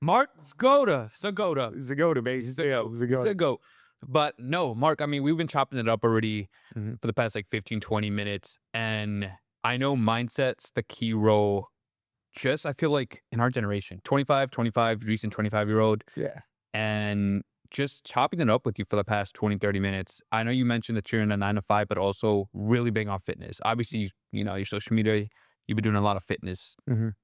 Mark Zgoda. Zgoda, baby. Zgoda. Zigo. But no, Mark, I mean, we've been chopping it up already Mhm. for the past like 15, 20 minutes. And I know mindset's the key role. Just, I feel like in our generation, 25, recent 25-year-old, Yeah. and just chopping it up with you for the past 20, 30 minutes. I know you mentioned that you're in a 9 to 5, but also really big on fitness. Obviously, your social media, you've been doing a lot of fitness. Mhm.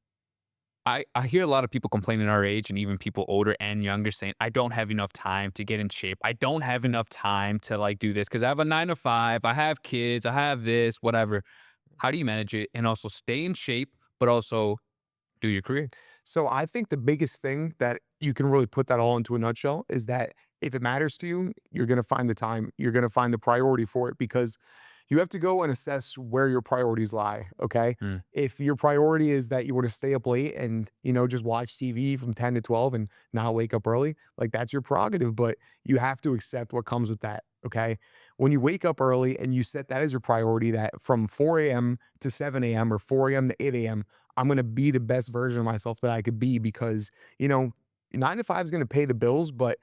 I hear a lot of people complaining our age and even people older and younger saying, I don't have enough time to get in shape. I don't have enough time to like do this because I have a 9 to 5. I have kids. I have this, whatever. How do you manage it and also stay in shape, but also do your career? So I think the biggest thing that you can really put that all into a nutshell is that if it matters to you, you're going to find the time, you're going to find the priority for it because you have to go and assess where your priorities lie. Okay. Mm. If your priority is that you want to stay up late and, just watch TV from 10 to 12 and not wake up early, like that's your prerogative, but you have to accept what comes with that. Okay. When you wake up early and you set that as your priority, that from 4 a.m. to 7 a.m. or 4 a.m. to 8 a.m., I'm going to be the best version of myself that I could be because, 9 to 5 is going to pay the bills, but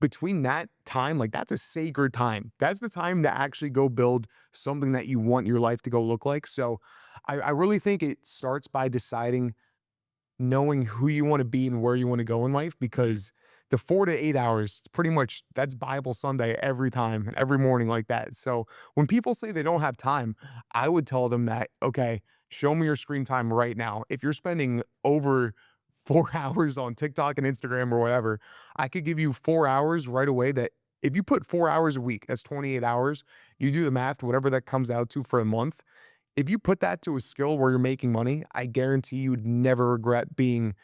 between that time, like that's a sacred time. That's the time to actually go build something that you want your life to go look like. So I really think it starts by deciding, knowing who you want to be and where you want to go in life because the 4 to 8 hours, it's pretty much that's Bible Sunday every time, every morning like that. So when people say they don't have time, I would tell them that, okay, show me your screen time right now. If you're spending over 4 hours on TikTok and Instagram or whatever, I could give you 4 hours right away that if you put 4 hours a week, that's 28 hours. You do the math, whatever that comes out to for a month, if you put that to a skill where you're making money, I guarantee you'd never regret being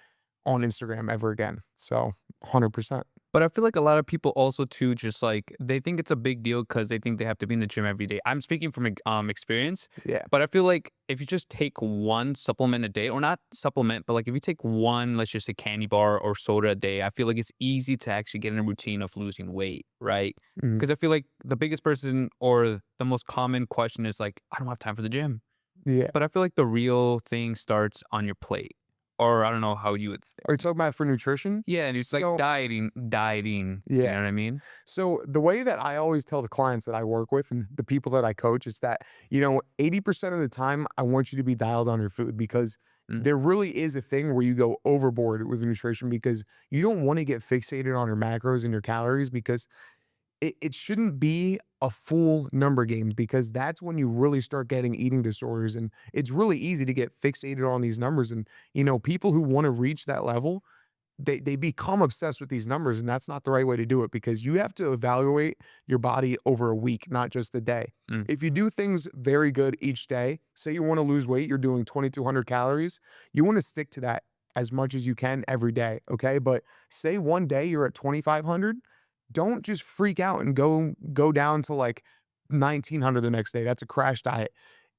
on Instagram ever again. So 100%. But I feel like a lot of people also too, just like they think it's a big deal because they think they have to be in the gym every day. I'm speaking from experience, Yeah. but I feel like if you just take one supplement a day, or not supplement, but like if you take one, let's just say candy bar or soda a day, I feel like it's easy to actually get in a routine of losing weight, right? Mhm. Because I feel like the biggest person or the most common question is like, I don't have time for the gym. Yeah. But I feel like the real thing starts on your plate, or I don't know how you would. Are you talking about for nutrition? Yeah, and it's like So, dieting, you yeah. know what I mean? So the way that I always tell the clients that I work with and the people that I coach is that, 80% of the time I want you to be dialed on your food because Mm, there really is a thing where you go overboard with nutrition because you don't want to get fixated on your macros and your calories because it shouldn't be a full number game because that's when you really start getting eating disorders. And it's really easy to get fixated on these numbers. And, people who want to reach that level, they become obsessed with these numbers. And that's not the right way to do it because you have to evaluate your body over a week, not just a day. mm. If you do things very good each day, say you want to lose weight, you're doing 2,200 calories, you want to stick to that as much as you can every day. Okay. But say one day you're at 2,500, don't just freak out and go down to like 1,900 the next day. That's a crash diet.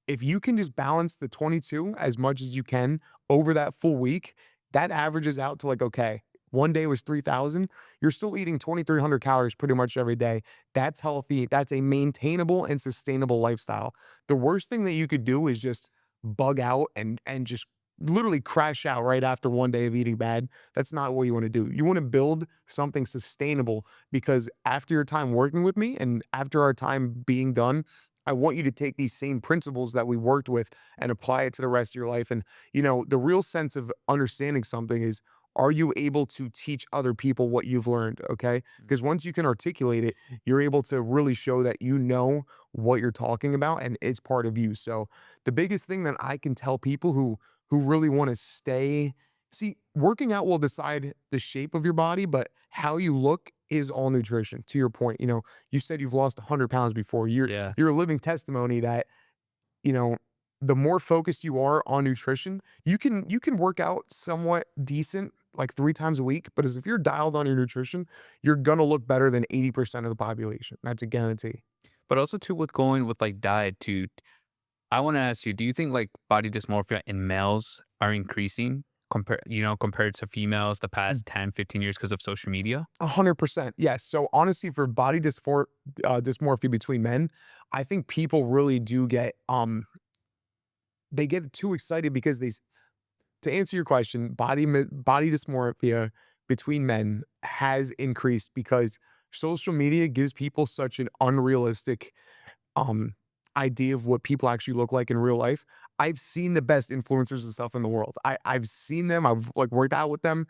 If you can just balance the 22 as much as you can over that full week, that averages out to like, okay, one day was 3,000. You're still eating 2,300 calories pretty much every day. That's healthy. That's a maintainable and sustainable lifestyle. The worst thing that you could do is just bug out and just literally crash out right after one day of eating bad. That's not what you want to do. You want to build something sustainable because after your time working with me and after our time being done, I want you to take these same principles that we worked with and apply it to the rest of your life. And, the real sense of understanding something is, are you able to teach other people what you've learned? Okay. Because once you can articulate it, you're able to really show that you know what you're talking about and it's part of you. So the biggest thing that I can tell people who really want to see, working out will decide the shape of your body, but how you look is all nutrition. To your point, you said you've lost 100 pounds before. You're Yeah. you're a living testimony that, you know, the more focused you are on nutrition, you can work out somewhat decent like 3 times a week. But as if you're dialed on your nutrition, you're gonna look better than 80% of the population. That's a guarantee. But also too with going with like diet too, I want to ask you, do you think like body dysmorphia in males are increasing compared to females the past 10, 15 years because of social media? 100%. Yes. So honestly, for body dysmorphia between men, I think people really do get they get too excited because to answer your question, body dysmorphia between men has increased because social media gives people such an unrealistic um idea of what people actually look like in real life. I've seen the best influencers and stuff in the world. I've seen them. I've like worked out with them.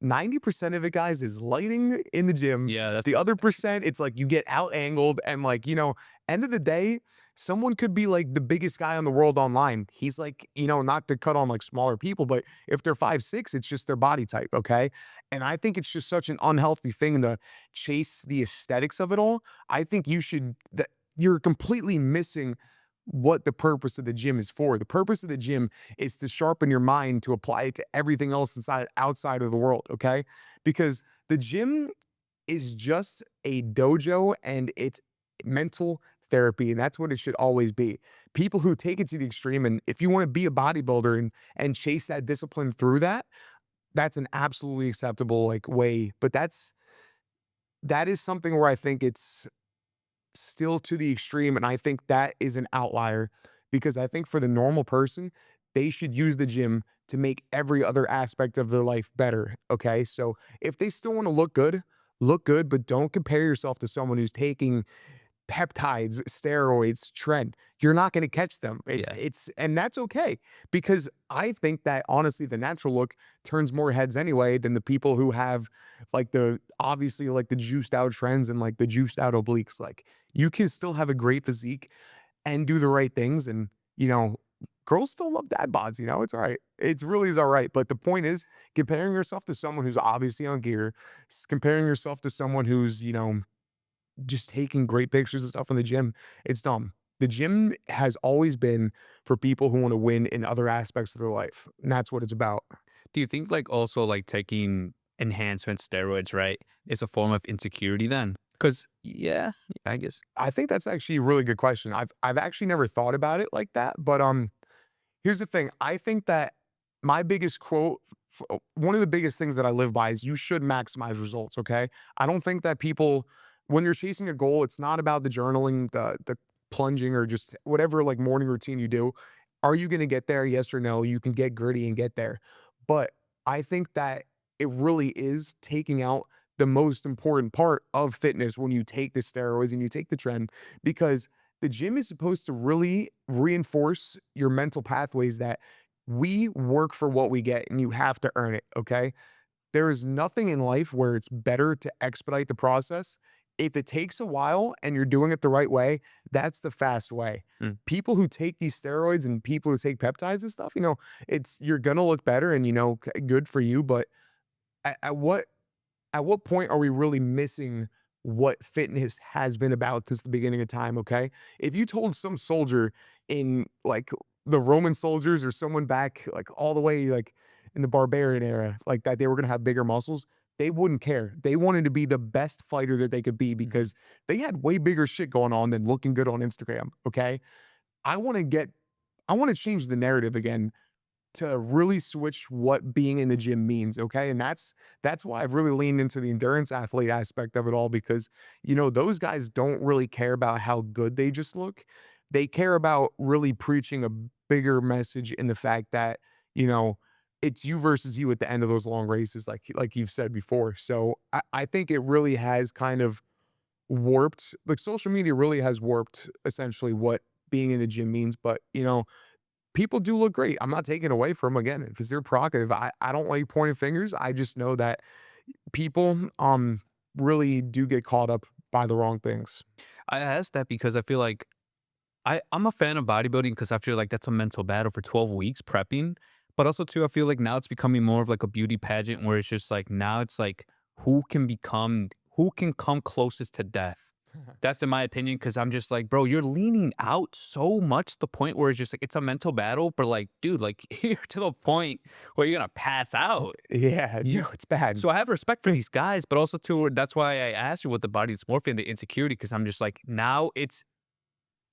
90% of it, guys, is lighting in the gym. Yeah, that's The other percent, it's like you get out angled and like, end of the day, someone could be like the biggest guy in the world online. He's like, not to cut on like smaller people, but if they're 5'6", it's just their body type. Okay. And I think it's just such an unhealthy thing to chase the aesthetics of it all. I think that you're completely missing what the purpose of the gym is for. The purpose of the gym is to sharpen your mind to apply it to everything else outside of the world, okay? Because the gym is just a dojo and it's mental therapy, and that's what it should always be. People who take it to the extreme, and if you want to be a bodybuilder and chase that discipline through that, that's an absolutely acceptable like way. But that is something where I think it's still to the extreme, and I think that is an outlier because I think for the normal person, they should use the gym to make every other aspect of their life better, okay? So, if they still wanna look good, but don't compare yourself to someone who's taking peptides, steroids, trend. You're not gonna catch them. yeah. And that's okay because I think that honestly the natural look turns more heads anyway than the people who have like the obviously like the juiced out trends and like the juiced out obliques. Like you can still have a great physique and do the right things and girls still love dad bods, it's all right. It's really is all right. But the point is comparing yourself to someone who's obviously on gear, comparing yourself to someone who's, just taking great pictures and stuff in the gym, it's dumb. The gym has always been for people who want to win in other aspects of their life, and that's what it's about. Do you think like also like taking enhancement steroids, right, is a form of insecurity then? Because yeah, I guess. I think that's actually a really good question. I've actually never thought about it like that, but here's the thing. I think that my biggest quote, one of the biggest things that I live by is you should maximize results. Okay. I don't think that people, when you're chasing a goal, it's not about the journaling, the plunging, or just whatever like morning routine you do. Are you going to get there? Yes or no? You can get gritty and get there. But I think that it really is taking out the most important part of fitness when you take the steroids and you take the trend because the gym is supposed to really reinforce your mental pathways that we work for what we get and you have to earn it. Okay. There is nothing in life where it's better to expedite the process. If it takes a while and you're doing it the right way, that's the fast way. Mm. People who take these steroids and people who take peptides and stuff, you're gonna look better and good for you. But at what point are we really missing what fitness has been about since the beginning of time, okay? If you told some soldier in like the Roman soldiers or someone back like all the way like in the barbarian era, like that they were gonna have bigger muscles, they wouldn't care. They wanted to be the best fighter that they could be Mhm. because they had way bigger shit going on than looking good on Instagram, okay? I want to get I want to change the narrative again to really switch what being in the gym means, okay? And that's why I've really leaned into the endurance athlete aspect of it all because those guys don't really care about how good they just look. They care about really preaching a bigger message in the fact that, you know, it's you versus you at the end of those long races like you've said before. So I think it really has kind of warped like social media really has warped essentially what being in the gym means, but people do look great. I'm not taking away from 'em again, if it's their prerogative. I don't like pointing fingers. I just know that people, really do get caught up by the wrong things. I asked that because I feel like I'm a fan of bodybuilding because I feel like that's a mental battle for 12 weeks prepping. But also too, I feel like now it's becoming more of like a beauty pageant where it's just like now it's like who can come closest to death. That's in my opinion, because I'm just like, bro, you're leaning out so much to the point where it's just like it's a mental battle, but like, dude, like you're to the point where you're gonna pass out. Yeah, You no, it's bad. so I have respect for these guys, but also too, that's why I asked you what the body dysmorphia and the insecurity, because I'm just like, now it's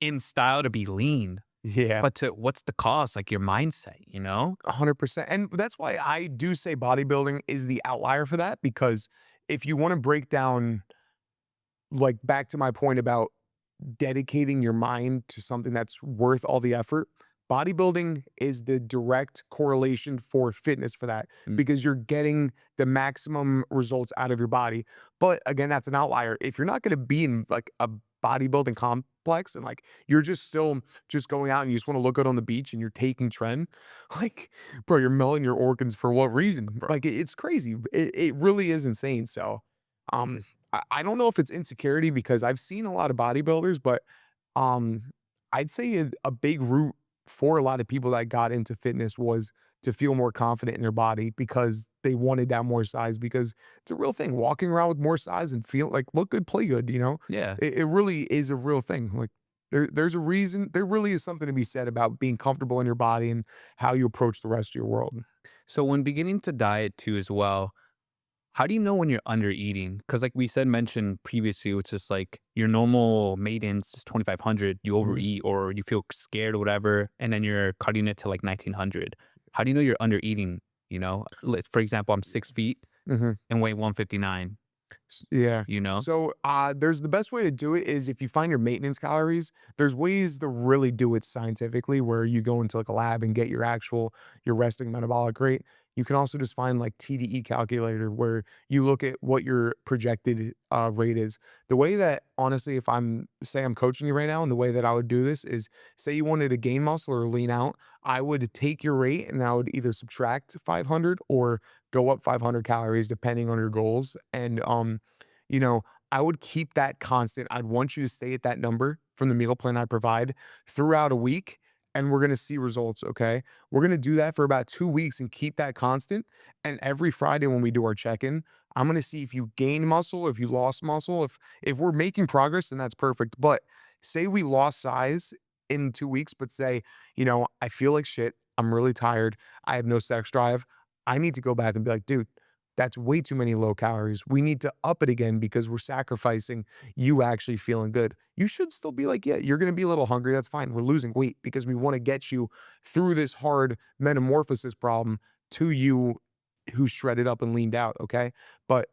in style to be lean, Yeah, but to what's the cost? Like your mindset, you know? 100%. And that's why I do say bodybuilding is the outlier for that, because if you wanna break down, like, back to my point about dedicating your mind to something that's worth all the effort, Bodybuilding is the direct correlation for fitness for that Mm, because you're getting the maximum results out of your body. But again, that's an outlier. If you're not going to be in like a bodybuilding complex and like you're just still just going out and you just want to look good on the beach and you're taking trend, like, bro, you're melting your organs for what reason? Bro? Like, it's crazy. It really is insane. So, um, I don't know if it's insecurity because I've seen a lot of bodybuilders, but um, I'd say a big root for a lot of people that got into fitness was to feel more confident in their body because they wanted that more size because it's a real thing. Walking around with more size and feel like look good, play good, you know? yeah. It really is a real thing. Like there's a reason, there really is something to be said about being comfortable in your body and how you approach the rest of your world. So when beginning to diet too as well, how do you know when you're under eating? Because like we said mentioned previously, it's just like your normal maintenance is 2,500, you Mhm. overeat or you feel scared or whatever, and then you're cutting it to like 1,900. How do you know you're under eating? You know, for example, I'm 6 feet Mhm. and weigh 159. Yeah. You know, So, there's the best way to do it is if you find your maintenance calories, there's ways to really do it scientifically where you go into like a lab and get your resting metabolic rate. You can also just find like TDE calculator where you look at what your projected rate is. The way that honestly, if I'm coaching you right now, and the way that I would do this is say you wanted to gain muscle or lean out, I would take your rate and I would either subtract 500 or go up 500 calories depending on your goals. And you know, I would keep that constant. I'd want you to stay at that number from the meal plan I provide throughout a week, and we're gonna see results. Okay. We're gonna do that for about 2 weeks and keep that constant. And every Friday when we do our check-in, I'm gonna see if you gained muscle, if you lost muscle. If we're making progress, then that's perfect. But say we lost size in 2 weeks, but say, I feel like shit. I'm really tired. I have no sex drive. I need to go back and be like, dude, that's way too many low calories. We need to up it again because we're sacrificing you actually feeling good. You should still be like, yeah, you're going to be a little hungry. That's fine. We're losing weight because we want to get you through this hard metamorphosis problem to you who's shredded up and leaned out. Okay. But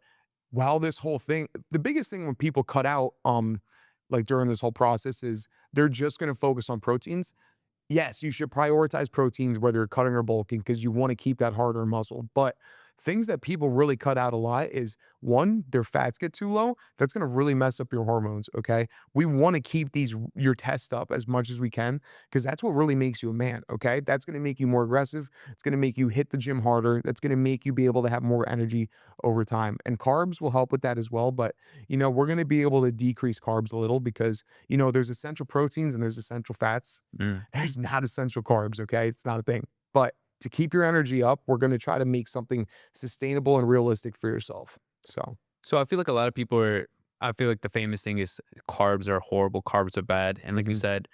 while this whole thing, the biggest thing when people cut out, like during this whole process is they're just going to focus on proteins. Yes, you should prioritize proteins, whether you're cutting or bulking, because you want to keep that harder muscle. But things that people really cut out a lot is one, their fats get too low. That's going to really mess up your hormones. Okay. We want to keep your test up as much as we can because that's what really makes you a man. Okay. That's going to make you more aggressive. It's going to make you hit the gym harder. That's going to make you be able to have more energy over time. And carbs will help with that as well. But, we're going to be able to decrease carbs a little because, there's essential proteins and there's essential fats. mm. There's not essential carbs, okay? It's not a thing. But to keep your energy up, we're gonna try to make something sustainable and realistic for yourself. So, So I feel like a lot of people are. I feel like the famous thing is carbs are horrible, carbs are bad, and like you mhm. said,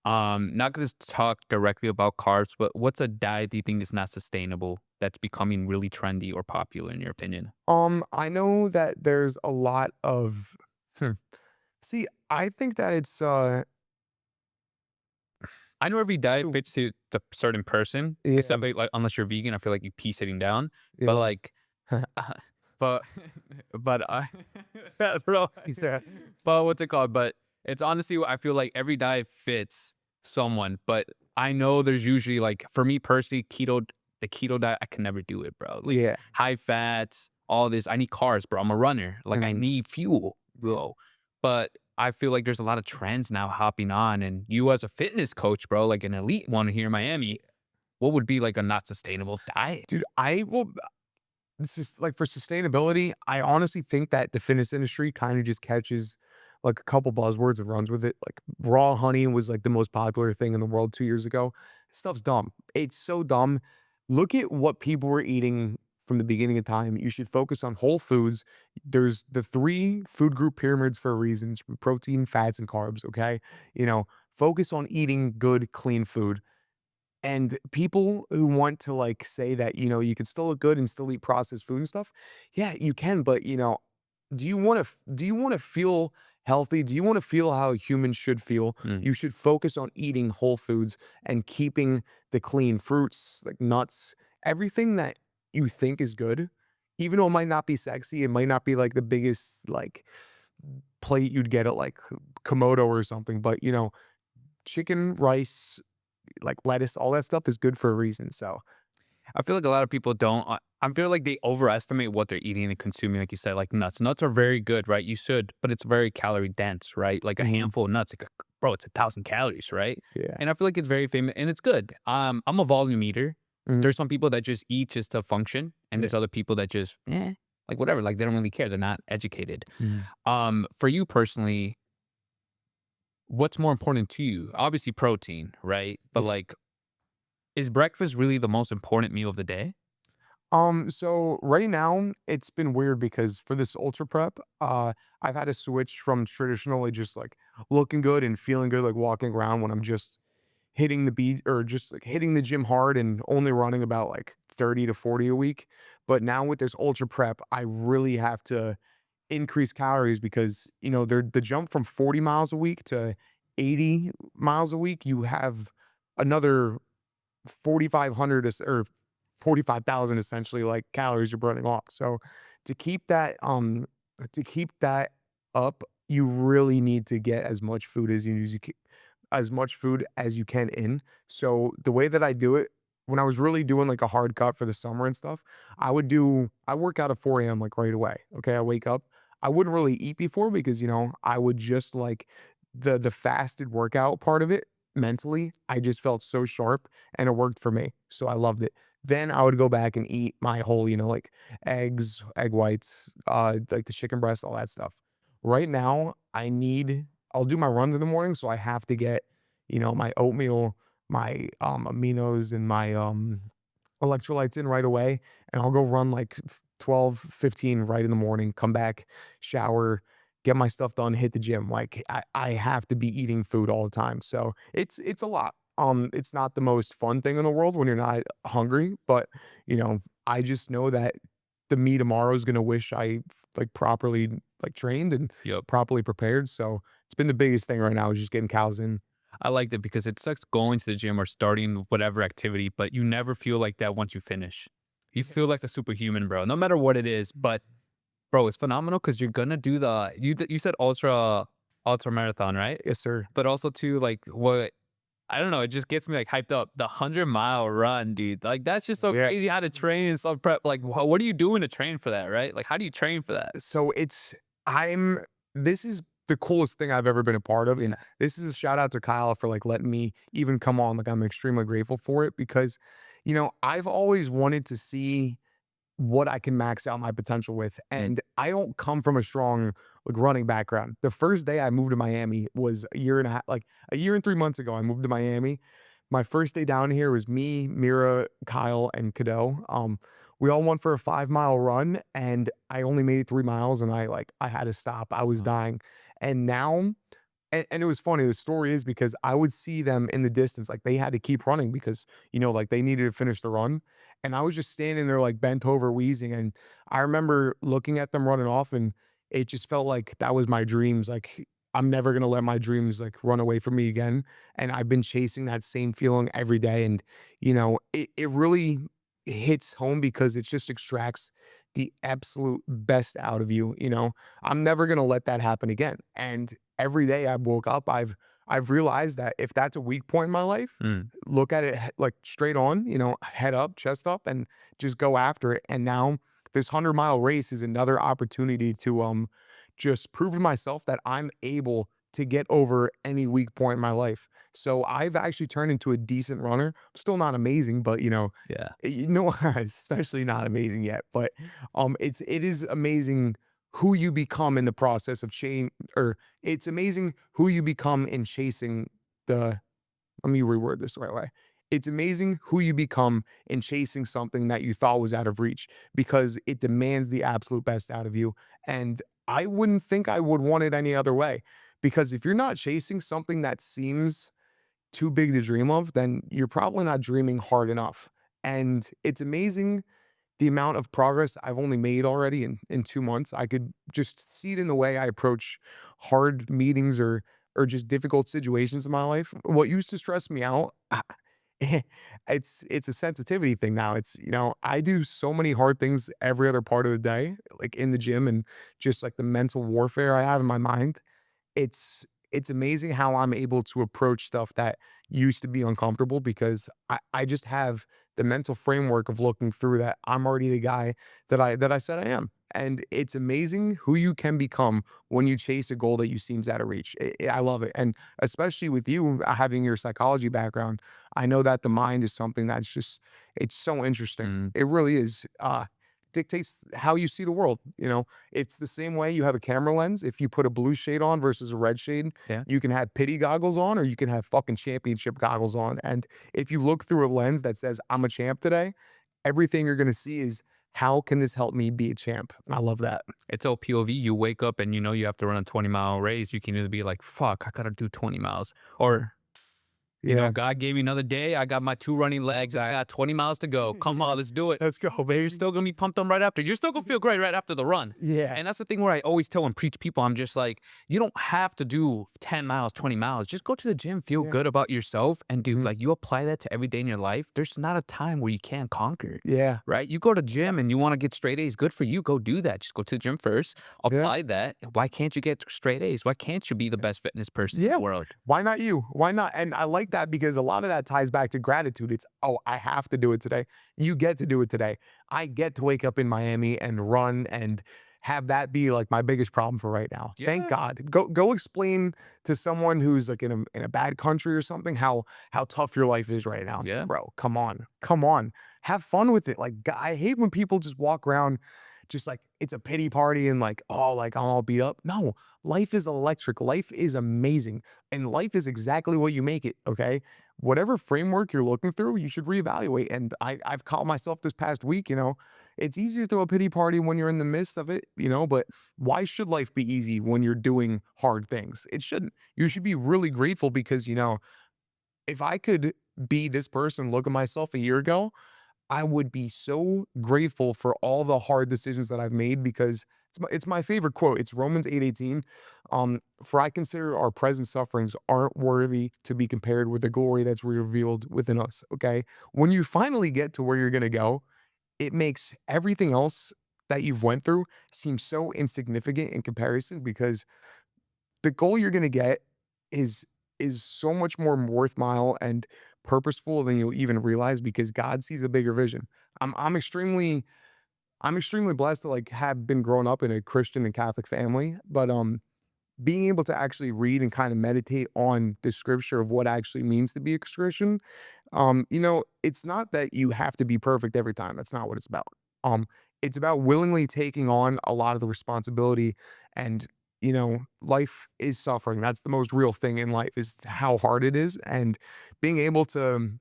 not gonna talk directly about carbs, but what's a diet do you think is not sustainable that's becoming really trendy or popular in your opinion? I know that there's a lot of hmm. See, I think that it's I know every diet so fits to the certain person, yeah, except like unless you're vegan, I feel like you pee sitting down. But yeah. like, but but I, bro, he said, but what's it called? But it's honestly, I feel like every diet fits someone. But I know there's usually like for me personally, the keto diet, I can never do it, bro. Like Yeah. high fats, all this. I need carbs, bro. I'm a runner. Like I Mhm. need fuel, Yeah. bro. But I feel like there's a lot of trends now hopping on, and you as a fitness coach, bro, like an elite one here in Miami, what would be like a not sustainable diet? Dude, I will this is like for sustainability, I honestly think that the fitness industry kind of just catches like a couple buzzwords and runs with it. Like raw honey was like the most popular thing in the world 2 years ago. Stuff's dumb. It's so dumb. Look at what people were eating from the beginning of time. You should focus on whole foods. There's the three food group pyramids for a reason: it's protein, fats, and carbs. Okay. Focus on eating good, clean food. And people who want to, like, say that, you can still look good and still eat processed food and stuff, yeah, you can, but, do you wanna feel healthy? Do you wanna feel how humans should feel? Mm, You should focus on eating whole foods and keeping the clean fruits, like nuts, everything that you think is good, even though it might not be sexy, it might not be, like, the biggest, like, plate you'd get at, like, Komodo or something, but, chicken, rice, like lettuce, all that stuff is good for a reason. So I feel like a lot of people don't. I feel like they overestimate what they're eating and consuming. Like you said, like nuts. Nuts are very good, right? You should, but it's very calorie dense, right? Like a mhm, handful of nuts, like bro, it's 1,000 calories, right? yeah. And I feel like it's very famous and it's good. I'm a volume eater. Mhm, There's some people that just eat just to function, and yeah. there's other people that just like whatever, like they don't really care. They're not educated. Mhm. For you personally, what's more important to you? Obviously, protein, right? But Yeah. like, is breakfast really the most important meal of the day? So right now it's been weird because for this ultra prep, I've had to switch from traditionally just like looking good and feeling good, like walking around when I'm just hitting the beat or just like hitting the gym hard and only running about like 30 to 40 a week. But now with this ultra prep, I really have to increase calories because, they're the jump from 40 miles a week to 80 miles a week, you have another 4,500 or 45,000 essentially like calories you're burning off. So to keep that to keep that up, you really need to get as much food as you can in. So the way that I do it when I was really doing like a hard cut for the summer and stuff, I work out at 4 a.m. like right away. Okay. I wake up. I wouldn't really eat before because I would just like the fasted workout part of it mentally. I just felt so sharp and it worked for me. So I loved it. Then I would go back and eat my whole, like eggs, egg whites, like the chicken breast, all that stuff. Right now, I'll do my runs in the morning, so I have to get, my oatmeal, my aminos and my electrolytes in right away, and I'll go run like 12, 15 right in the morning, come back, shower, get my stuff done, hit the gym. Like I have to be eating food all the time. So it's a lot. It's not the most fun thing in the world when you're not hungry, but I just know that the me tomorrow is gonna wish I like properly like trained and Yep. properly prepared. So it's been the biggest thing right now is just getting cows in. I liked it because it sucks going to the gym or starting whatever activity, but you never feel like that once you finish. You Yeah. feel like a superhuman, bro, no matter what it is. But bro, it's phenomenal because you're gonna do you said ultra marathon, right? Yes, sir. But also too like what I don't know, it just gets me like hyped up. The 100-mile run, dude. Like that's just so Yeah. crazy how to train and stuff prep. Like what are you doing to train for that, right? Like how do you train for that? So I'm this is the coolest thing I've ever been a part of. And this is a shout out to Kyle for like letting me even come on. Like I'm extremely grateful for it because, I've always wanted to see what I can max out my potential with. Mm. And I don't come from a strong like running background. The first day I moved to Miami was a year and a half, like a year and 3 months ago. I moved to Miami. My first day down here was me, Mira, Kyle, and Cadeau. We all went for a 5 mile run, and I only made it 3 miles, and I had to stop. I was dying, and now and it was funny, the story is because I would see them in the distance, like, they had to keep running because, like, they needed to finish the run, and I was just standing there, like, bent over wheezing, and I remember looking at them running off, and it just felt like that was my dreams, like, I'm never gonna let my dreams, like, run away from me again, and I've been chasing that same feeling every day, and, it really hits home because it just extracts the absolute best out of you, I'm never gonna let that happen again, and every day I woke up, I've realized that if that's a weak point in my life, Mm. look at it like straight on, head up, chest up, and just go after it. And now this 100 mile race is another opportunity to just prove to myself that I'm able to get over any weak point in my life. So I've actually turned into a decent runner. I'm still not amazing, but Yeah. especially not amazing yet. But it is amazing who you become in the process of change, or it's amazing who you become in chasing the let me reword this the right way. It's amazing who you become in chasing something that you thought was out of reach because it demands the absolute best out of you. And I wouldn't think I would want it any other way. Because if you're not chasing something that seems too big to dream of, then you're probably not dreaming hard enough. And it's amazing the amount of progress I've only made already in 2 months. I could just see it in the way I approach hard meetings or just difficult situations in my life. What used to stress me out, it's a sensitivity thing now. I do so many hard things every other part of the day, like in the gym and just like the mental warfare I have in my mind. It's it's amazing how I'm able to approach stuff that used to be uncomfortable because I just have the mental framework of looking through that I'm already the guy that I said I am. And it's amazing who you can become when you chase a goal that you seems out of reach. I love it. And especially with you having your psychology background, I know that the mind is something that's just it's so interesting. Mm, It really is. Dictates how you see the world. It's the same way you have a camera lens. If you put a blue shade on versus a red shade, yeah. you can have pity goggles on or you can have fucking championship goggles on. And if you look through a lens that says, I'm a champ today, everything you're going to see is, how can this help me be a champ? And I love that. It's all POV. You wake up and you know you have to run a 20-mile race. You can either be like, fuck, I gotta do 20 miles. Or Yeah. God gave me another day. I got my 2 running legs. I got 20 miles to go. Come on, let's do it. Let's go, You're baby. still gonna be pumped on right after. You're still gonna feel great right after the run. Yeah. And that's the thing where I always tell and preach people, I'm just like, you don't have to do 10 miles, 20 miles. Just go to the gym, feel Yeah. good about yourself. And dude, Mhm. like you apply that to every day in your life. There's not a time where you can't conquer, Yeah. right? You go to gym and you want to get straight A's. Good for you. Go do that. Just go to the gym first. Yeah. Apply that. Why can't you get straight A's? Why can't you be the best fitness person in Yeah. the world? Why not you? Why not? And I like that because a lot of that ties back to gratitude. It's, oh, I have to do it today. You get to do it today. I get to wake up in Miami and run and have that be like my biggest problem for right now. Thank Yeah. God. Go explain to someone who's like in a bad country or something how tough your life is right now. Yeah. Bro, come on. Come on. Have fun with it. Like I hate when people just walk around just like it's a pity party and like, oh, like I'm all beat up. No, life is electric. Life is amazing. And life is exactly what you make it. Okay. Whatever framework you're looking through, you should reevaluate. And I've caught myself this past week, it's easy to throw a pity party when you're in the midst of it, but why should life be easy when you're doing hard things? It shouldn't. You should be really grateful because, if I could be this person, look at myself a year ago, I would be so grateful for all the hard decisions that I've made because it's my favorite quote. It's Romans 8:18. For I consider our present sufferings aren't worthy to be compared with the glory that's revealed within us. Okay. When you finally get to where you're gonna go, it makes everything else that you've went through seem so insignificant in comparison because the goal you're gonna get is is so much more worthwhile and purposeful than you'll even realize because God sees a bigger vision. I'm extremely blessed to like have been growing up in a Christian and Catholic family, but being able to actually read and kind of meditate on the scripture of what actually means to be a Christian, it's not that you have to be perfect every time. That's not what it's about. Um, it's about willingly taking on a lot of the responsibility and life is suffering. That's the most real thing in life is how hard it is. And being able to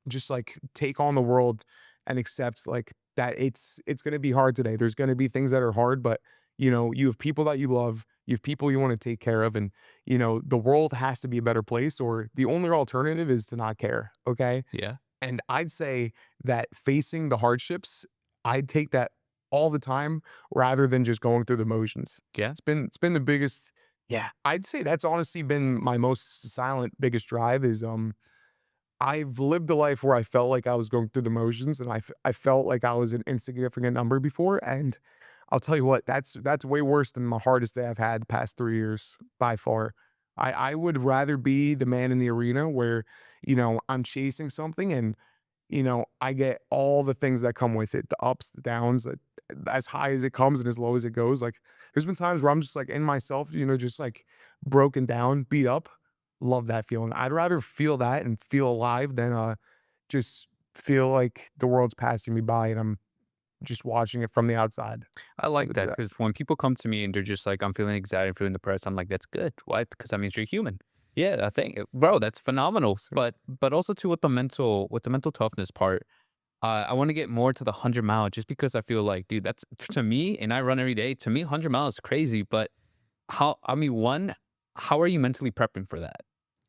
just like take on the world and accept like that it's going to be hard today. There's going to be things that are hard, but you have people that you love, you have people you want to take care of, and the world has to be a better place, or the only alternative is to not care. Okay. Yeah. And I'd say that facing the hardships, I'd take that all the time rather than just going through the motions. Yeah. It's been the biggest. Yeah, I'd say that's honestly been my most silent biggest drive is I've lived a life where I felt like I was going through the motions and I felt like I was an insignificant number before. And I'll tell you what, that's way worse than my hardest day I've had the past 3 years by far. I would rather be the man in the arena where, I'm chasing something and, I get all the things that come with it, the ups, the downs, as high as it comes and as low as it goes. Like there's been times where I'm just like in myself, just like broken down, beat up. Love that feeling. I'd rather feel that and feel alive than just feel like the world's passing me by and I'm just watching it from the outside. I I'd like do that that. because when people come to me and they're just like, I'm feeling anxiety, I'm feeling depressed, I'm like, that's good. Why? Because that means you're human. Yeah, I think, bro, that's phenomenal. But also too with the mental toughness part, I want to get more to the 100 mile just because I feel like, dude, that's to me, and I run every day. To me, 100 miles is crazy. But I mean, one, how are you mentally prepping for that?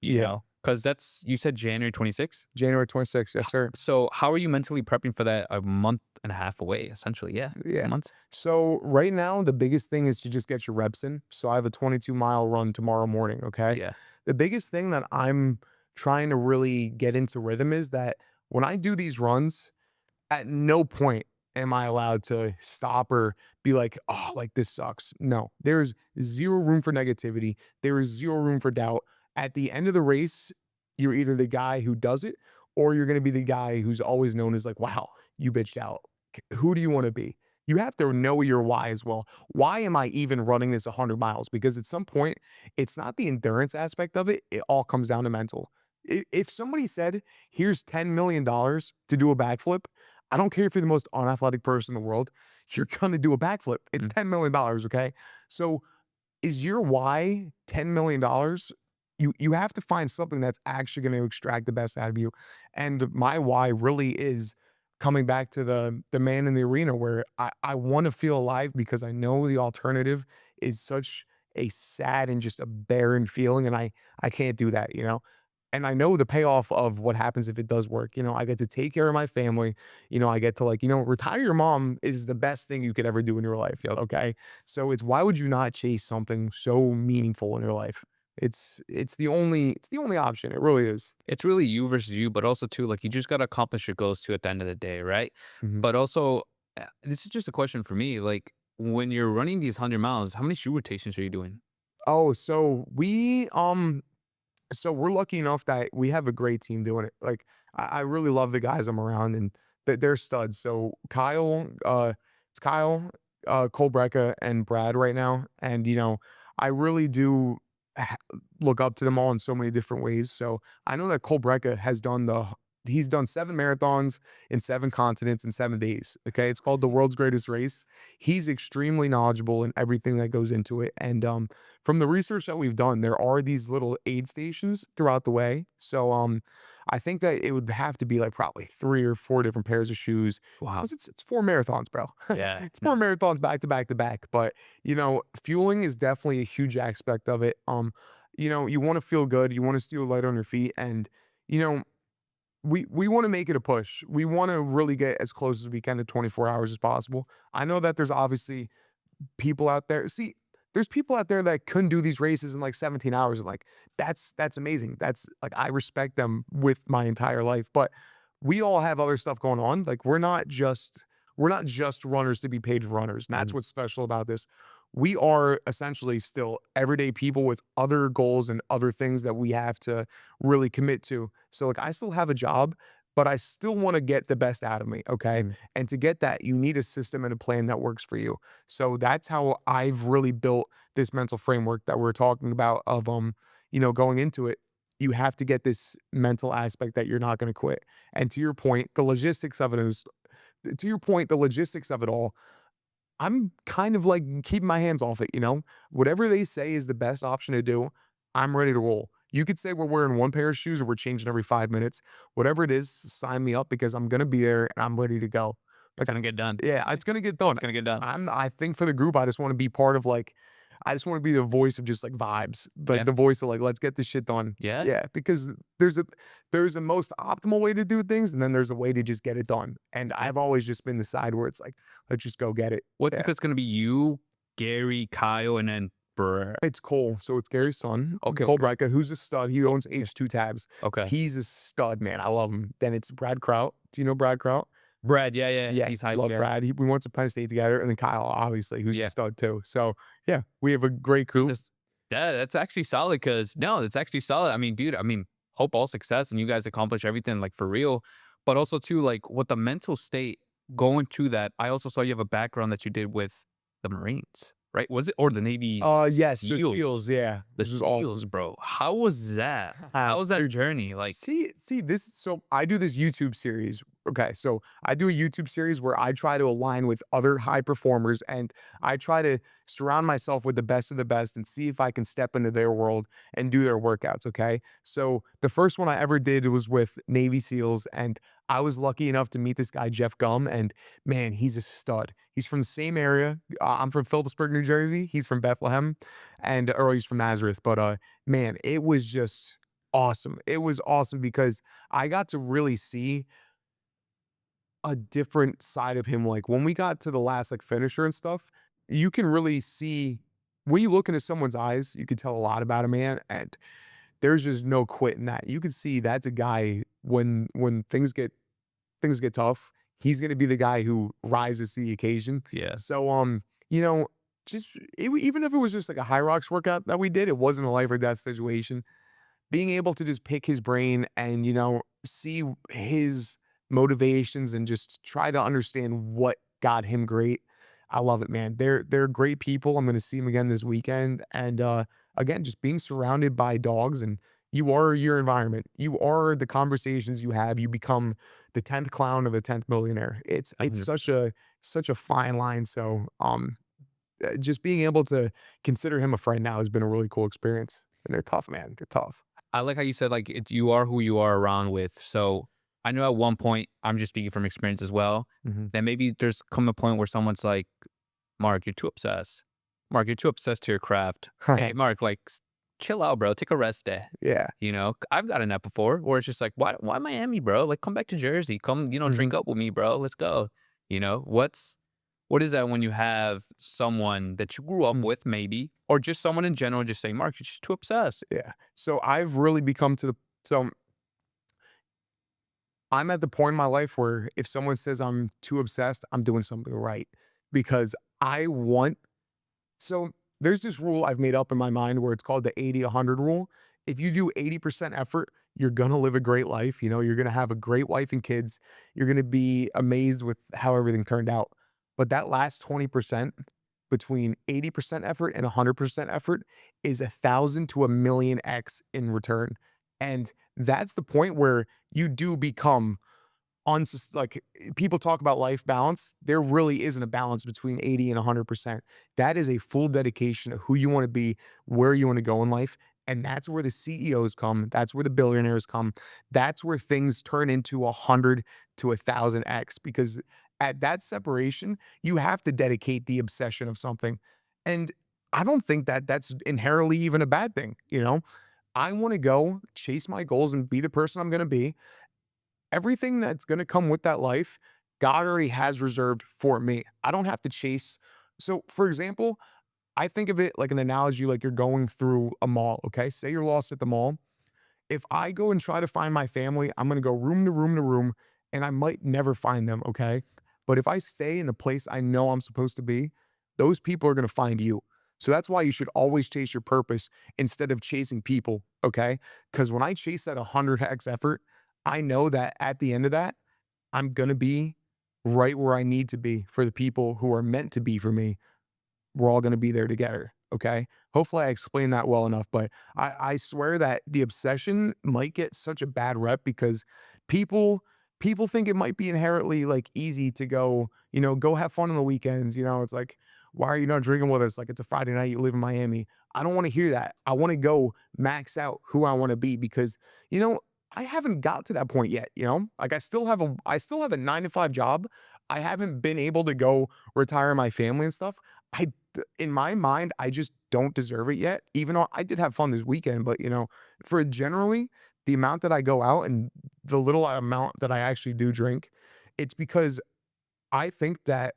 Yeah. Because that's you said January 26th. January 26th. Yes, sir. So how are you mentally prepping for that? A month and a half away, essentially. Yeah, Yeah. 2 months. So right now, the biggest thing is to just get your reps in. So I have a 22-mile run tomorrow morning. Okay. Yeah, The biggest thing that I'm trying to really get into rhythm is that when I do these runs, at no point am I allowed to stop or be like, "Oh, like, this sucks?" No, there's 0 room for negativity. There is 0 room for doubt. At the end of the race, you're either the guy who does it or you're gonna be the guy who's always known as like, "Wow, you bitched out." Who do you wanna be? You have to know your why as well. Why am I even running this 100 miles? Because at some point, it's not the endurance aspect of it, it all comes down to mental. If somebody said, "Here's $10,000,000 to do a backflip," I don't care if you're the most unathletic person in the world, you're gonna do a backflip. It's Mm. $10,000,000, okay? So, is your why $10,000,000? You have to find something that's actually gonna extract the best out of you, and my why really is coming back to the man in the arena where I wanna feel alive because I know the alternative is such a sad and just a barren feeling, and I can't do that, you know? And I know the payoff of what happens if it does work. I get to take care of my family. I get to like, retire your mom is the best thing you could ever do in your life. Yep. Okay. So it's why would you not chase something so meaningful in your life? It's the only option. It really is. It's really you versus you, but also too, like you just gotta accomplish your goals too at the end of the day, right? Mhm. But also, this is just a question for me. Like when you're running these 100 miles, how many shoe rotations are you doing? Oh, so we're lucky enough that we have a great team doing it. Like I really love the guys I'm around and they're studs. So it's Kyle, Cole Brecka and Brad right now. And I really do ha- look up to them all in so many different ways. So I know that Cole Brecka he's done 7 marathons in 7 continents in 7 days. Okay. It's called the world's greatest race. He's extremely knowledgeable in everything that goes into it. And from the research that we've done, there are these little aid stations throughout the way. So I think that it would have to be like probably 3 or 4 different pairs of shoes. Wow. 'Cause it's 4 marathons, bro. Yeah. It's No. 4 marathons back to back to back. But fueling is definitely a huge aspect of it. You want to feel good, you want to feel light on your feet, and you know, we want to make it a push. We want to really get as close as we can to 24 hours as possible. I know that there's obviously people out there. See, there's people out there that couldn't do these races in like 17 hours. And like, that's amazing. That's like, I respect them with my entire life. But we all have other stuff going on. Like, we're not just runners to be paid runners. And that's Mm. what's special about this. We are essentially still everyday people with other goals and other things that we have to really commit to. So like I still have a job, but I still want to get the best out of me. Okay. Mm. And to get that, you need a system and a plan that works for you. So that's how I've really built this mental framework that we're talking about of going into it. You have to get this mental aspect that you're not going to quit. And to your point, the logistics of it all, I'm kind of like keeping my hands off it. Whatever they say is the best option to do, I'm ready to roll. You could say we're wearing 1 pair of shoes or we're changing every 5 minutes. Whatever it is, sign me up because I'm gonna be there and I'm ready to go. It's Like, gonna get done. yeah, it's gonna get done. It's gonna get done. I think for the group, I just want to be part of like, I just want to be the voice of just like vibes, like Yeah. the voice of like, let's get this shit done. Yeah. Yeah, because there's a most optimal way to do things, and then there's a way to just get it done. And Yeah. I've always just been the side where it's like, let's just go get it. What Yeah. if it's gonna be you, Gary, Kyle, and then Brad? It's Cole, so it's Gary's son, Okay. Cole Okay. Brecka, who's a stud. He owns Okay. H2 Tabs. Okay. He's a stud, man. I love him. Then it's Brad Kraut. Do you know Brad Kraut? Brad. Yeah. Yeah. Yeah, He's hype. love Yeah. Brad. We went to Penn State together, and then Kyle, obviously, who's a Yeah. stud too. So yeah, we have a great group. This that's actually solid because no, that's actually solid. I mean, dude, I mean, hope all success and you guys accomplish everything like for real. But also too, like with the mental state going to that, I also saw you have a background that you did with the Marines, right? Was it or the Navy Yes, the SEALs? Seals, yeah, The this is awesome. SEALs, bro. How was that? How was that Dude, journey? Like, see this so I do this YouTube series. Okay, so I do a YouTube series where I try to align with other high performers and I try to surround myself with the best of the best and see if I can step into their world and do their workouts, okay? So the first one I ever did was with Navy SEALs and I was lucky enough to meet this guy Jeff Gum and man, he's a stud. He's from the same area. I'm from Phillipsburg, New Jersey. He's from Bethlehem or he's from Nazareth, but man, it was just awesome. It was awesome because I got to really see a different side of him. Like when we got to the last like finisher and stuff, you can really see when you look into someone's eyes, you can tell a lot about a man. And there's just no quitting that. You can see that's a guy when things get tough, he's gonna be the guy who rises to the occasion. Yeah. So, you know, just even if it was just like a high rocks workout that we did, it wasn't a life or death situation. Being able to just pick his brain and, see his motivations and just try to understand what got him great. I love it, man. They're great people. I'm gonna see him again this weekend. And again, just being surrounded by dogs and you are your environment. You are the conversations you have. You become the 10th clown or the 10th millionaire. It's such a fine line. So just being able to consider him a friend now has been a really cool experience. And they're tough, man. They're tough. I like how you said, like, you are who you are around with. So I know at one point, I'm just speaking from experience as well, Mhm. that maybe there's come a point where someone's like, Mark, you're too obsessed. Mark, you're too obsessed to your craft. Hey, Mark, like, chill out, bro. Take a rest day. Yeah. I've gotten that before where it's just like, why Miami, bro? Like, come back to Jersey. Come, drink Mhm. up with me, bro. Let's go. What is that when you have someone that you grew up Mm. with, maybe, or just someone in general just saying, Mark, you're just too obsessed. Yeah. So I've really become to the so I'm at the point in my life where if someone says I'm too obsessed, I'm doing something right because I want so there's this rule I've made up in my mind where it's called the 80-100 rule. If you do 80% effort, you're going to live a great life. You're going to have a great wife and kids. You're going to be amazed with how everything turned out. But that last 20% between 80% effort and 100% effort is 1,000 to a million X in return. And that's the point where you do become like people talk about life balance. There really isn't a balance between 80 and 100%. That is a full dedication of who you want to be, where you want to go in life. And that's where the CEOs come. That's where the billionaires come. That's where things turn into 100 to 1,000x because at that separation, you have to dedicate the obsession of something. And I don't think that that's inherently even a bad thing. I want to go chase my goals and be the person I'm going to be. Everything that's gonna come with that life, God already has reserved for me. I don't have to chase. So, for example, I think of it like an analogy like you're going through a mall, okay? Say you're lost at the mall. If I go and try to find my family, I'm gonna go room to room to room, and I might never find them, okay? But if I stay in the place I know I'm supposed to be, those people are gonna find you. So that's why you should always chase your purpose instead of chasing people, okay? Because when I chase that 100x effort, I know that at the end of that, I'm gonna be right where I need to be for the people who are meant to be for me. We're all gonna be there together. Okay. Hopefully I explained that well enough, but I swear that the obsession might get such a bad rep because people people think it might be inherently like easy to go, go have fun on the weekends. It's like, why are you not drinking with us? Like it's a Friday night, you live in Miami. I don't want to hear that. I want to go max out who I want to be because, you know, I haven't got to that point yet. Like I still have a 9 to 5 job. I haven't been able to go retire my family and stuff. In my mind, I just don't deserve it yet, even though I did have fun this weekend. But, for generally the amount that I go out and the little amount that I actually do drink, it's because I think that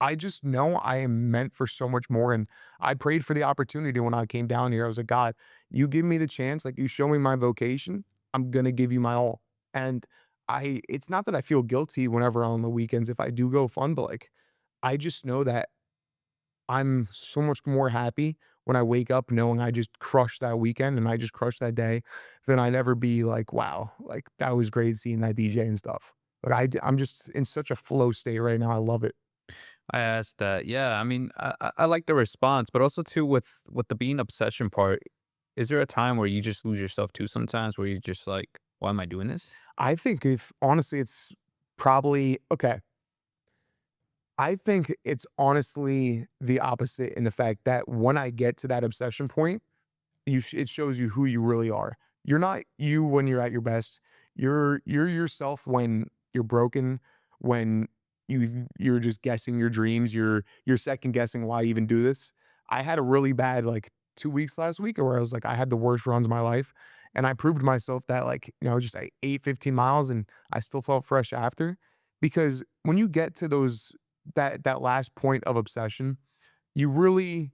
I just know I am meant for so much more. And I prayed for the opportunity when I came down here. I was like, God, you give me the chance, like you show me my vocation, I'm gonna give you my all. And it's not that I feel guilty whenever on the weekends if I do go fun, but like I just know that I'm so much more happy when I wake up knowing I just crushed that weekend and I just crushed that day than I'd ever be like, wow, like that was great seeing that DJ and stuff. Like I'm just in such a flow state right now. I love it. I asked that. Yeah, I mean, I like the response, but also too with the being obsession part. Is there a time where you just lose yourself too? Sometimes where you're just like, why am I doing this? I think if honestly, it's probably okay. I think it's honestly the opposite in the fact that when I get to that obsession point, it shows you who you really are. You're not you when you're at your best. You're yourself when you're broken, when you're just guessing your dreams, you're second guessing why you even do this. I had a really bad like 2 weeks last week where I was like I had the worst runs of my life and I proved to myself that like, just I ate 15 miles and I still felt fresh after because when you get to that last point of obsession, you really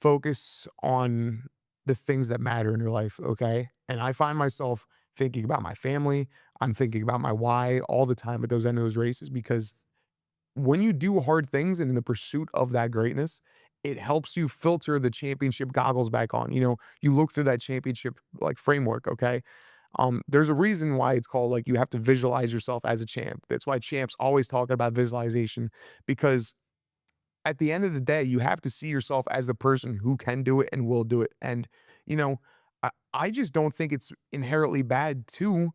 focus on the things that matter in your life, okay? And I find myself thinking about my family. I'm thinking about my why all the time at those end of those races because when you do hard things and in the pursuit of that greatness, it helps you filter the championship goggles back on. You look through that championship like framework, okay? There's a reason why it's called like you have to visualize yourself as a champ. That's why champs always talk about visualization because at the end of the day, you have to see yourself as the person who can do it and will do it. And, you know, I just don't think it's inherently bad to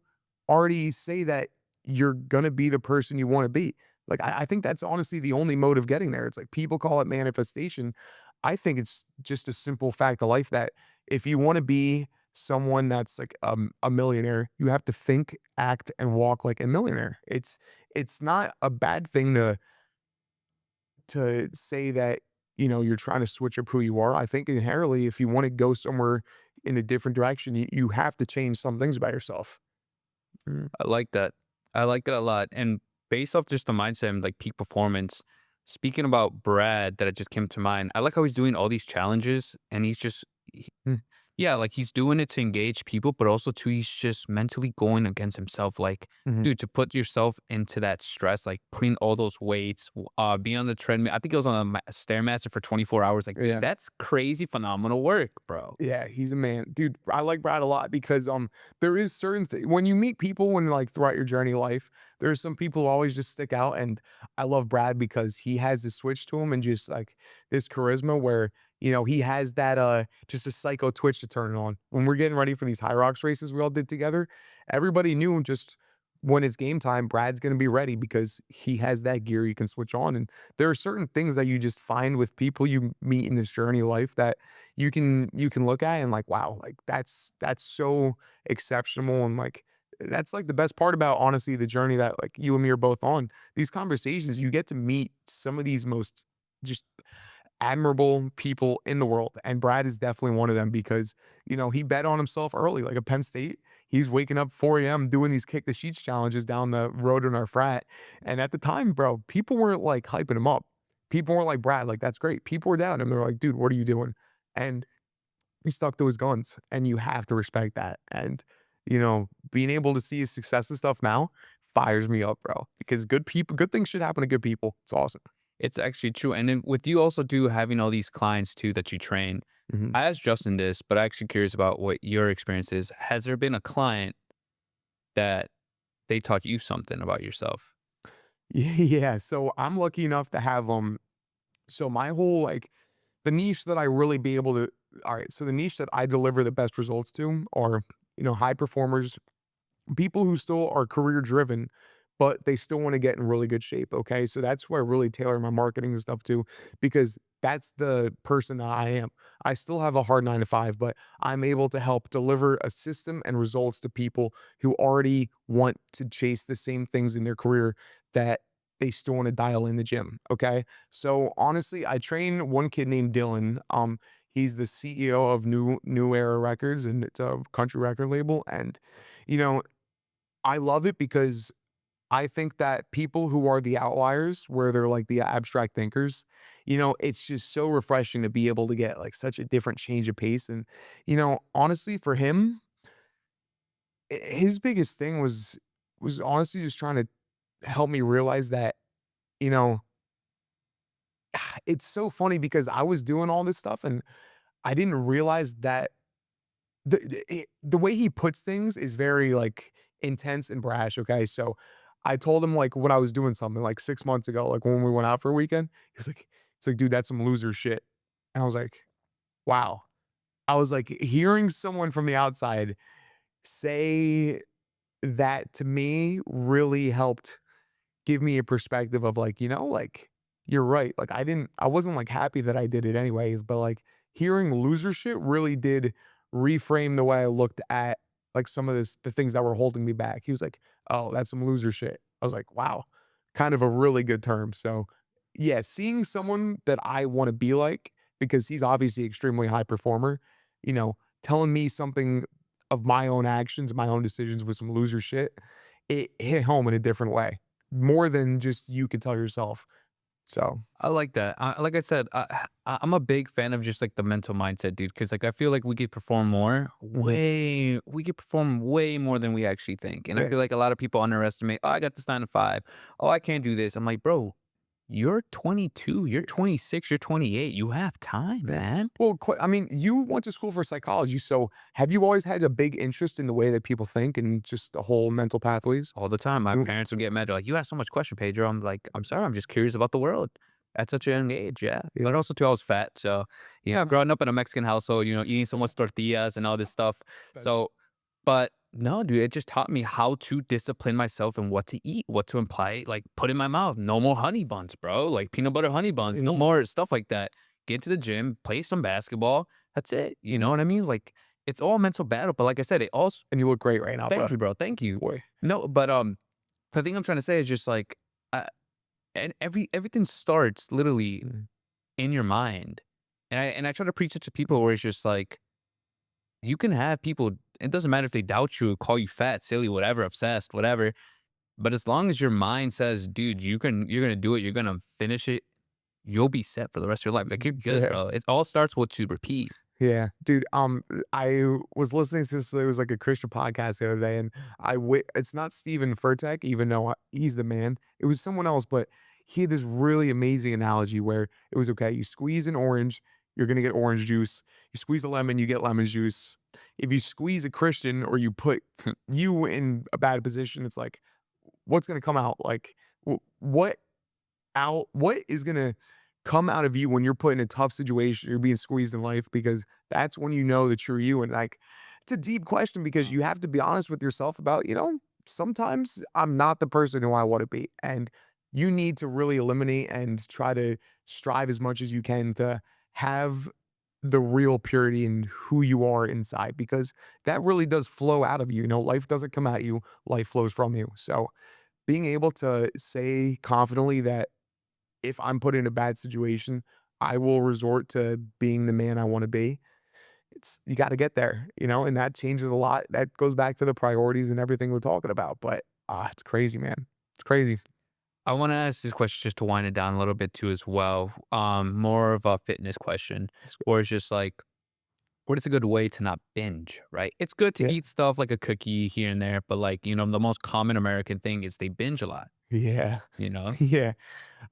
already say that you're gonna be the person you want to be. Like, I think that's honestly the only mode of getting there. It's like people call it manifestation. I think it's just a simple fact of life that if you want to be someone that's like a millionaire, you have to think, act, and walk like a millionaire. It's not a bad thing to say that, you're trying to switch up who you are. I think inherently, if you want to go somewhere in a different direction, you have to change some things about yourself. Mm. I like that. I like that a lot. And based off just the mindset and like peak performance, speaking about Brad that I just came to mind, I like how he's doing all these challenges and Mm. yeah, like he's doing it to engage people, but also too, he's just mentally going against himself. Like, Mhm. dude, to put yourself into that stress, like putting all those weights, being on the treadmill. I think it was on a stairmaster for 24 hours. Like, Yeah. that's crazy, phenomenal work, bro. Yeah, he's a man. Dude, I like Brad a lot because there is certain when you meet people when like throughout your journey of life, there's some people who always just stick out. And I love Brad because he has this switch to him and just like this charisma where, he has that just a psycho twitch to turn it on. When we're getting ready for these high rocks races we all did together, everybody knew just when it's game time, Brad's gonna be ready because he has that gear you can switch on. And there are certain things that you just find with people you meet in this journey of life that you can look at and like, wow, like that's so exceptional and like that's like the best part about honestly the journey that like you and me are both on. These conversations, you get to meet some of these most just admirable people in the world. And Brad is definitely one of them because, he bet on himself early, like at Penn State. He's waking up 4 a.m. doing these kick the sheets challenges down the road in our frat. And at the time, bro, people weren't like hyping him up. People weren't like, Brad, like, that's great. People were down and they're like, dude, what are you doing? And he stuck to his guns. And you have to respect that. And, being able to see his success and stuff now fires me up, bro. Because good things should happen to good people. It's awesome. It's actually true. And then with you also do having all these clients too that you train, Mhm. I asked Justin this, but I'm actually curious about what your experience is. Has there been a client that they taught you something about yourself? Yeah, so I'm lucky enough to have so my whole like the niche that I really be able to all right, so the niche that I deliver the best results to are, high performers, people who still are career driven, but they still want to get in really good shape. Okay. So that's where I really tailor my marketing and stuff to, because that's the person that I am. I still have a hard 9 to 5, but I'm able to help deliver a system and results to people who already want to chase the same things in their career that they still want to dial in the gym. Okay. So honestly, I train one kid named Dylan. He's the CEO of New Era Records, and it's a country record label. And you know, I love it because I think that people who are the outliers, where they're like the abstract thinkers, it's just so refreshing to be able to get like such a different change of pace. And, honestly, for him, his biggest thing was honestly just trying to help me realize that, you know, it's so funny because I was doing all this stuff and I didn't realize that the way he puts things is very, like, intense and brash, okay? So, I told him, like, when I was doing something, like, 6 months ago, like, when we went out for a weekend, he's like, "Dude, that's some loser shit." And I was like, "Wow." I was like, hearing someone from the outside say that to me really helped give me a perspective of like, like, you're right. Like I wasn't like happy that I did it anyways, but like hearing loser shit really did reframe the way I looked at like some of the things that were holding me back. He was like, "Oh, that's some loser shit." I was like, "Wow." Kind of a really good term. So, yeah, seeing someone that I want to be like because he's obviously extremely high performer, telling me something of my own actions, my own decisions with some loser shit, it hit home in a different way more than just you could tell yourself. So, I like that. Like I said, I'm a big fan of just like the mental mindset, dude. Because like I feel like mhm, we could perform way more than we actually think. And I yeah, feel like a lot of people underestimate. Oh, I got this 9 to 5. Oh, I can't do this. I'm like, bro, you're 22, you're yeah, 26, you're 28. You have time, yeah. man. Well, I mean, you went to school for psychology, so have you always had a big interest in the way that people think and just the whole mental pathways? All the time. My Mm, parents would get mad. They're like, "You ask so much question, Pedro." I'm like, "I'm sorry. I'm just curious about the world." At such a young age, yeah. yeah, But also too, I was fat. So, growing up in a Mexican household, eating so yeah, much tortillas and all this stuff. that's So, but no, dude, it just taught me how to discipline myself and what to eat, what to imply, like put in my mouth. No more honey buns, bro. Like peanut butter honey buns. No yeah, more stuff like that. Get to the gym, play some basketball. That's it. You know mhm, what I mean? Like it's all mental battle. But like I said, it also and you look great right now, bro. thank you, bro. Thank you. Boy. No, but the thing I'm trying to say is just like, uh, and everything starts literally Mhm, in your mind, and I try to preach it to people where it's just like you can have people. It doesn't matter if they doubt you, call you fat, silly, whatever, obsessed, whatever. But as long as your mind says, "Dude, you're gonna do it. You're gonna finish it. You'll be set for the rest of your life. Like you're good, yeah. bro. It all starts with to repeat." Yeah, dude. I was listening to this. There was like a Christian podcast the other day, and it's not Stephen Furtick, even though he's the man. It was someone else, but he had this really amazing analogy where it was okay. You squeeze an orange, you're gonna get orange juice. You squeeze a lemon, you get lemon juice. If you squeeze a Christian or you put you in a bad position, it's like, what's gonna come out? Like, what what is gonna come out of you when you're put in a tough situation, you're being squeezed in life because that's when you know that you're you. And like, it's a deep question because you have to be honest with yourself about, sometimes I'm not the person who I want to be. And you need to really eliminate and try to strive as much as you can to have the real purity in who you are inside because that really does flow out of you. Life doesn't come at you, life flows from you. So being able to say confidently that if I'm put in a bad situation, I will resort to being the man I wanna be. You gotta get there, and that changes a lot. That goes back to the priorities and everything we're talking about, but, it's crazy, man. It's crazy. I want to ask this question just to wind it down a little bit too, as well. More of a fitness question, It's or it's just like, what is a good way to not binge, right? It's good to Yeah. eat stuff like a cookie here and there, but like, the most common American thing is they binge a lot, Yeah. you know? Yeah.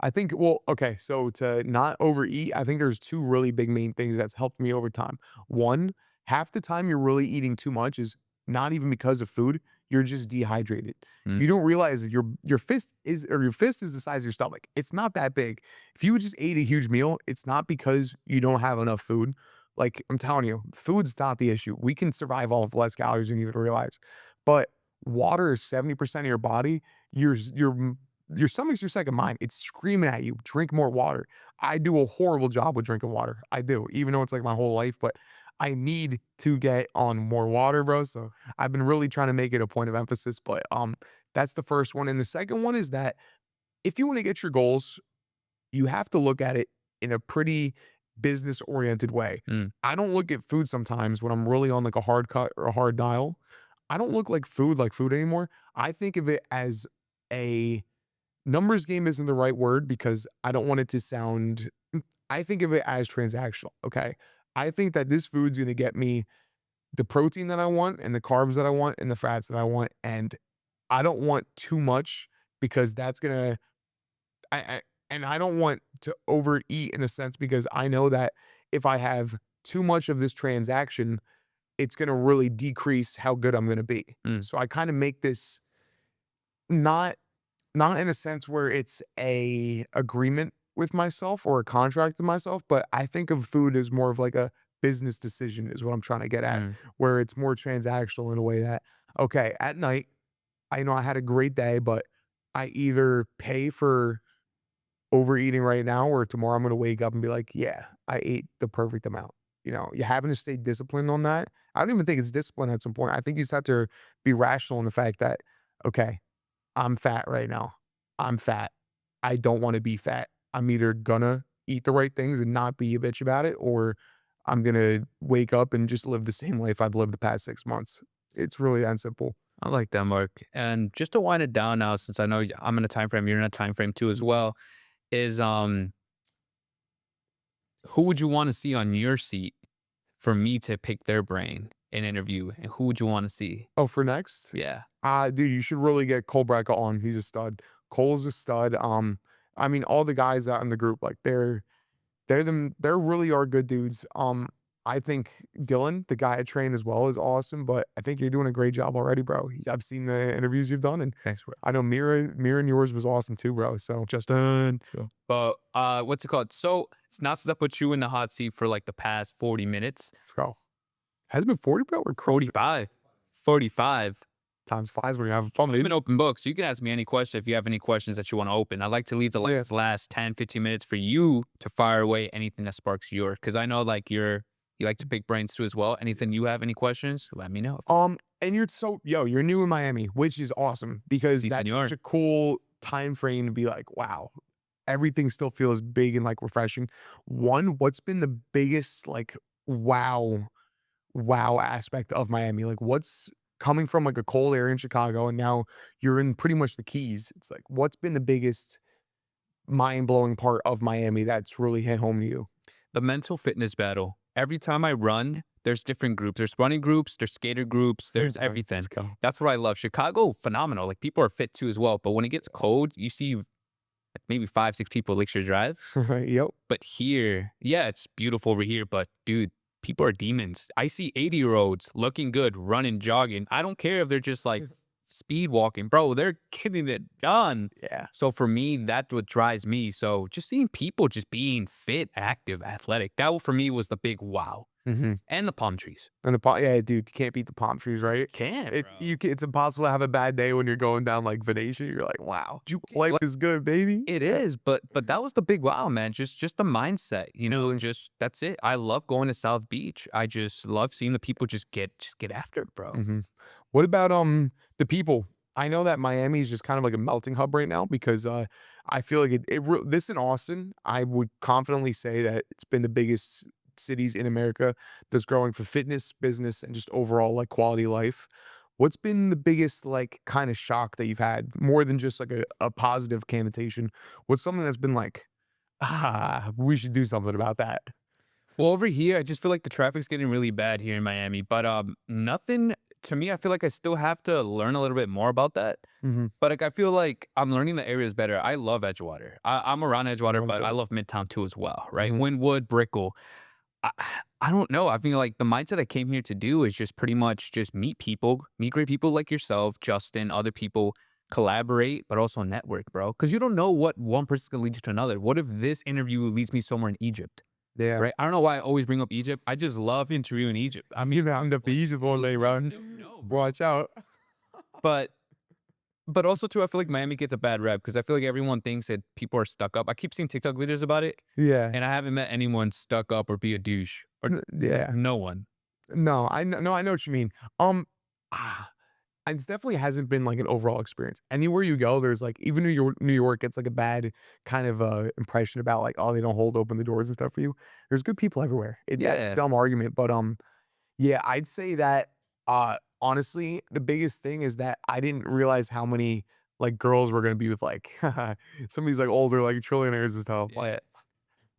I think okay, so to not overeat, I think there's 2 really big main things that's helped me over time. One, half the time you're really eating too much is not even because of food, you're just dehydrated. Mm, You don't realize that your fist is the size of your stomach. It's not that big. If you just ate a huge meal, it's not because you don't have enough food. Like, I'm telling you, food's not the issue. We can survive off less calories than you even realize. But water is 70% of your body. Your stomach's your second mind. It's screaming at you, "Drink more water." I do a horrible job with drinking water. I do, even though it's like my whole life, but I need to get on more water, bro, so I've been really trying to make it a point of emphasis, but, that's the first one, and the second one is that if you wanna get your goals, you have to look at it in a pretty business-oriented way. mm, I don't look at food sometimes when I'm really on, like, a hard cut or a hard dial. I don't look like food anymore. I think of it as a numbers game isn't the right word because I don't want it to sound I think of it as transactional, okay? I think that this food's gonna get me the protein that I want and the carbs that I want and the fats that I want, and I don't want too much because that's gonna I and I don't want to overeat in a sense because I know that if I have too much of this transaction, it's gonna really decrease how good I'm gonna be. mm. So I kinda make this not not in a sense where it's a agreement with myself or a contract with myself, but I think of food as more of like a business decision is what I'm trying to get at, Mm. where it's more transactional in a way that, okay, at night, I know I had a great day, but I either pay for overeating right now or tomorrow I'm gonna wake up and be like, yeah, I ate the perfect amount. You're having to stay disciplined on that. I don't even think it's discipline at some point. I think you just have to be rational in the fact that, okay, I'm fat right now. I'm fat. I don't wanna be fat. I'm either gonna eat the right things and not be a bitch about it, or I'm gonna wake up and just live the same life I've lived the past 6 months. It's really that simple. I like that, Mark. And just to wind it down now, since I know I'm in a time frame, you're in a time frame too as Mm, well. is who would you want to see on your seat for me to pick their brain and interview? And who would you want to see? Oh, for next? Yeah. Dude, you should really get Cole Brackett on. He's a stud. Cole's a stud. I mean, all the guys out in the group, like they're really are good dudes. I think Dylan, the guy I train as well, is awesome. But I think you're doing a great job already, bro. I've seen the interviews you've done, and Thanks, bro. I know Mira and yours was awesome too, bro. So Justin. yeah. But what's it called? So it's not that put you in the hot seat for like the past 40 minutes. Bro, has it been 40, bro? Or crazy? 45. 45. Times flies when you're having fun, I'm baby. an open book, so you can ask me any question if you have any questions that you want to open. I like to leave the Oh, yeah. last 10, 15 minutes for you to fire away anything that sparks your, because I know like you like to pick brains too as well. Anything you have any questions, let me know. And you're new in Miami, which is awesome because Si, that's senor. such a cool time frame to be like, wow, everything still feels big and like refreshing. One, what's been the biggest like wow, wow aspect of Miami? Like what's coming from like a cold area in Chicago and now you're in pretty much the Keys. It's like what's been the biggest mind-blowing part of Miami that's really hit home to you? The mental fitness battle. Every time I run, there's different groups. There's running groups, there's skater groups, there's Okay, let's everything. go. That's what I love. Chicago, phenomenal. Like people are fit too as well. But when it gets cold, you see like, maybe 5, 6 people Lakeshore Drive. Yep. But here, yeah, it's beautiful over here. But dude, people are demons. I see 80-year-olds looking good, running, jogging. I don't care if they're just like speed walking, bro. They're getting it done. Yeah. So for me, that's what drives me. So just seeing people just being fit, active, athletic, that for me was the big wow. Mm-hmm. And the palm trees. And yeah, dude, you can't beat the palm trees, right? Can't, It's bro. it's impossible to have a bad day when you're going down like Venetia. You're like, wow, life is good, baby. It is, but that was the big wow, man. Just the mindset, you know, and just that's it. I love going to South Beach. I just love seeing the people just get after it, bro. Hmm. What about the people? I know that Miami is just kind of like a melting hub right now because I feel like this in Austin, I would confidently say that it's been the biggest cities in America that's growing for fitness, business, and just overall like quality of life. What's been the biggest like kind of shock that you've had more than just like a positive connotation? What's something that's been like, we should do something about that? Well, over here, I just feel like the traffic's getting really bad here in Miami. But nothing to me. I feel like I still have to learn a little bit more about that. Hmm. But like I feel like I'm learning the areas better. I love Edgewater. I'm around Edgewater, but I love Midtown too as well, right? Hmm. Wynwood, Brickell. I, I don't know. I feel like the mindset I came here to do is just pretty much just meet people, meet great people like yourself, Justin, other people, collaborate, but also network, bro. Because you don't know what one person's gonna lead you to another. What if this interview leads me somewhere in Egypt? Yeah. Right? I don't know why I always bring up Egypt. I just love interviewing Egypt. I mean, You found the feasible lay run. no, bro. Watch out. But also too, I feel like Miami gets a bad rep because I feel like everyone thinks that people are stuck up. I keep seeing TikTok videos about it, Yeah. and I haven't met anyone stuck up or be a douche or Yeah. no one. No, I know what you mean. Um, ah, it definitely hasn't been like an overall experience. Anywhere you go, there's like even New York gets like a bad kind of impression about like, oh, they don't hold open the doors and stuff for you. There's good people everywhere. That's a Yeah. dumb argument, but yeah, I'd say that honestly, the biggest thing is that I didn't realize how many like girls were gonna be with like some of these like older like trillionaires and stuff. Yeah.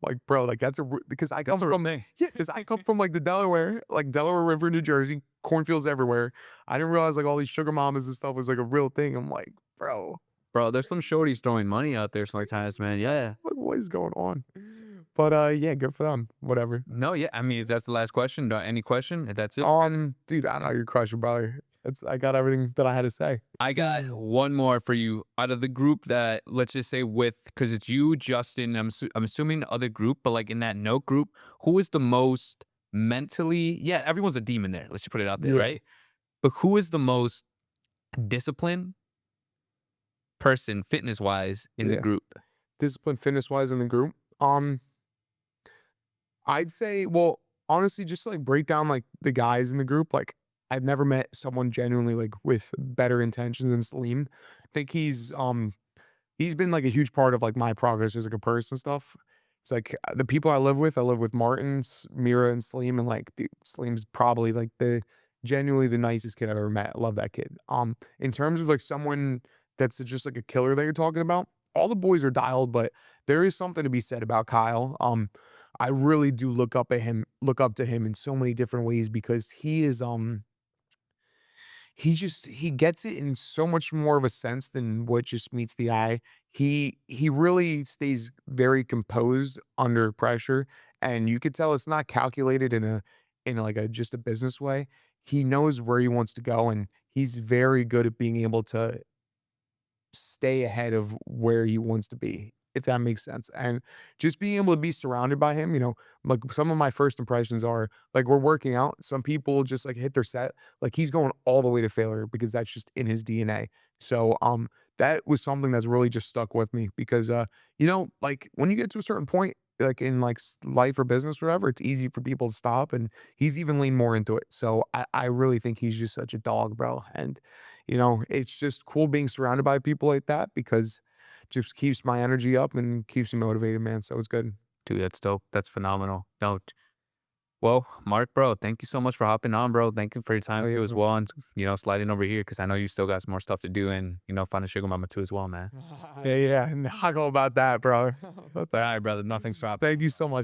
Like, bro, like that's because I come That's a real from thing. yeah, because I come from like the Delaware, like Delaware River, New Jersey, cornfields everywhere. I didn't realize like all these sugar mamas and stuff was like a real thing. I'm like, bro, Bro, there's some shorties throwing money out there sometimes, man. Yeah. what is going on? But yeah, good for them. Whatever. No, yeah. I mean, if that's the last question, any question? If that's it. Dude, I know you're crushing, brother. I got everything that I had to say. I got one more for you out of the group that let's just say with because it's you, Justin. I'm assuming the other group, but like in that note group, who is the most mentally? Yeah, everyone's a demon there. Let's just put it out there, Yeah. right? But who is the most disciplined person, fitness wise, in the Yeah. group? Discipline fitness wise in the group. I'd say, well, honestly, just to, like break down like the guys in the group, like I've never met someone genuinely like with better intentions than Salim. I think he's been like a huge part of like my progress as like a person and stuff. It's like the people I live with Martins, Mira, and Salim, and like Salim's probably like the genuinely the nicest kid I've ever met. I love that kid. In terms of like someone that's just like a killer that you're talking about, all the boys are dialed, but there is something to be said about Kyle. I really do look up to him in so many different ways because he gets it in so much more of a sense than what just meets the eye. He really stays very composed under pressure, and you could tell it's not calculated like a just a business way. He knows where he wants to go, and he's very good at being able to stay ahead of where he wants to be, if that makes sense. And just being able to be surrounded by him, like some of my first impressions are like we're working out. Some people just like hit their set. Like he's going all the way to failure because that's just in his DNA. So that was something that's really just stuck with me because like when you get to a certain point, like in like life or business or whatever, it's easy for people to stop and he's even leaned more into it. So I really think he's just such a dog, bro. And it's just cool being surrounded by people like that because just keeps my energy up and keeps me motivated, man. So it's good. Dude, that's dope. That's phenomenal. No, well, Mark, bro, thank you so much for hopping on, bro. Thank you for your time Oh yeah, too as bro. well, and sliding over here because I know you still got some more stuff to do, and finding sugar mama too as well, man. Yeah, yeah. Not all about that, bro. All right, brother. Nothing's dropped. Thank you so much.